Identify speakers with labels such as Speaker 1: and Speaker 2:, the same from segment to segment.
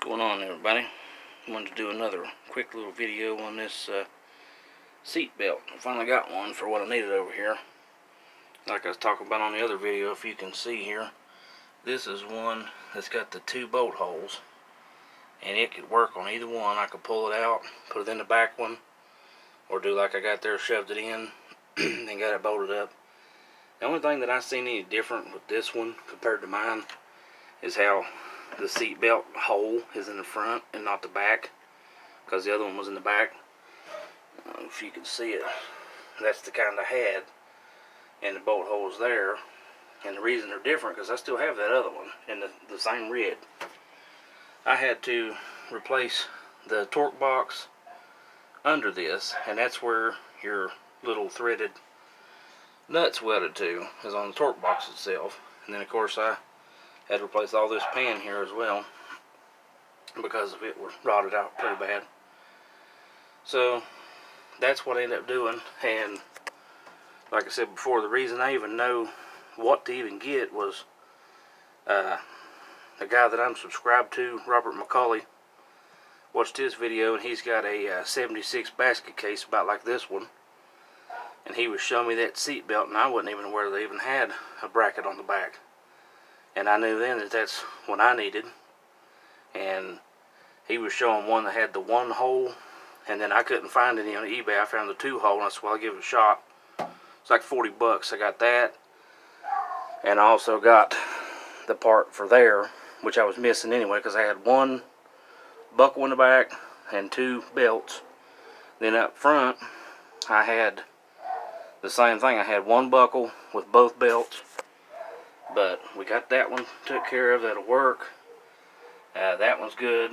Speaker 1: Going on, everybody? I wanted to do another quick little video on this seat belt. I finally got one for what I needed over here. Like I was talking about on the other video, if you can see here, this is one that's got the two bolt holes, and it could work on either one. I could pull it out, put it in the back one, or do like I got there, shoved it in and got it bolted up. The only thing that I seen any different with this one compared to mine is how the seat belt hole is in the front and not the back, because the other one was in the back. If you can see it, that's the kind I had, and the bolt holes there. And the reason they're different, because I still have that other one in the same red. I had to replace the torque box under this, and that's where your little threaded nuts welded to, is on the torque box itself. And then of course I had to replace all this pan here as well, because of it was rotted out pretty bad. So that's what I ended up doing. And like I said before, the reason I even know what to even get was the guy that I'm subscribed to, Robert McCauley, watched his video, and he's got a 76 basket case about like this one, and he was showing me that seat belt, and I wasn't even aware they even had a bracket on the back. And I knew then that that's what I needed. And he was showing one that had the one hole, and then I couldn't find any on eBay. I found the two hole, and I said, well, I'll give it a shot. It's like 40 bucks. I got that, and I also got the part for there, which I was missing anyway, because I had one buckle in the back and two belts. Then up front, I had the same thing. I had one buckle with both belts. But we got that one took care of. That'll work. That one's good.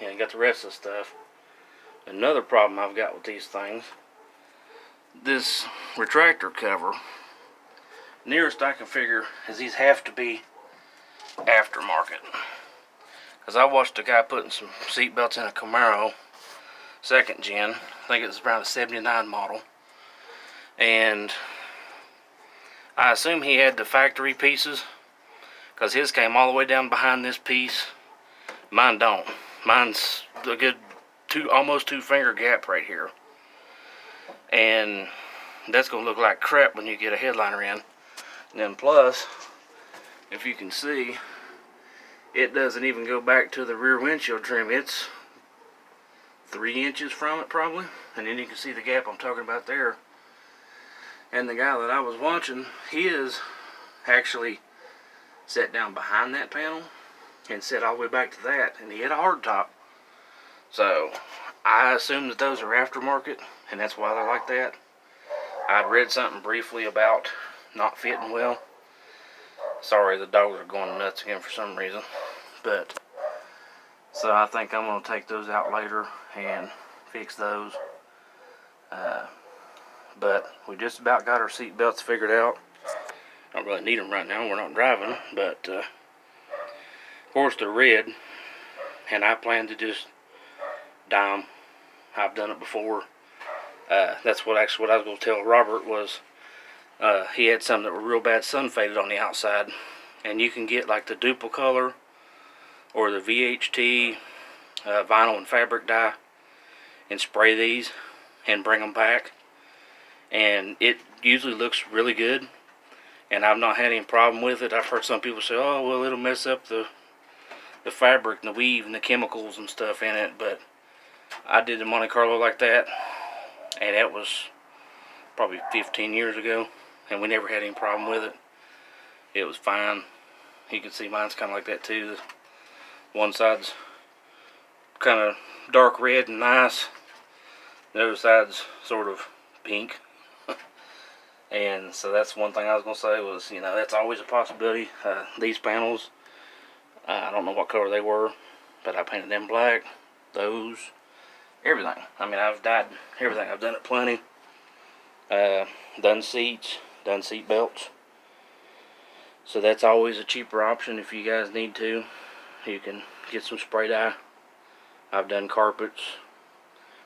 Speaker 1: And got the rest of the stuff. Another problem I've got with these things, this retractor cover, nearest I can figure is these have to be aftermarket. Because I watched a guy putting some seat belts in a Camaro second gen. I think it was around a 79 model. And I assume he had the factory pieces, because his came all the way down behind this piece. Mine don't. Mine's a good almost 2 finger gap right here. And that's going to look like crap when you get a headliner in. And then plus, if you can see, it doesn't even go back to the rear windshield trim. It's 3 inches from it probably. And then you can see the gap I'm talking about there. And the guy that I was watching, his actually sat down behind that panel and sat all the way back to that, and he had a hard top. So I assume that those are aftermarket, and that's why they're like that. I'd read something briefly about not fitting well. Sorry, the dogs are going nuts again for some reason. But so I think I'm going to take those out later and fix those. But we just about got our seat belts figured out. Don't really need them right now, we're not driving, but of course they're red, and I plan to just dye them. I've done it before. That's what I was going to tell Robert was, he had some that were real bad sun faded on the outside, and you can get like the duple color or the VHT vinyl and fabric dye and spray these and bring them back. And it usually looks really good, and I've not had any problem with it. I've heard some people say, oh, well, it'll mess up the fabric and the weave and the chemicals and stuff in it, but I did the Monte Carlo like that, and that was probably 15 years ago, and we never had any problem with it. It was fine. You can see mine's kind of like that too. One side's kind of dark red and nice. The other side's sort of pink. And so that's one thing I was going to say was, you know, that's always a possibility. These panels, I don't know what color they were, but I painted them black. Those, everything. I mean, I've dyed everything. I've done it plenty. Done seats, done seat belts. So that's always a cheaper option if you guys need to. You can get some spray dye. I've done carpets,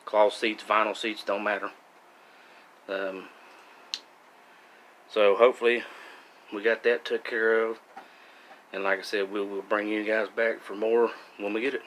Speaker 1: cloth seats, vinyl seats, don't matter. So hopefully we got that took care of, and like I said, we'll bring you guys back for more when we get it.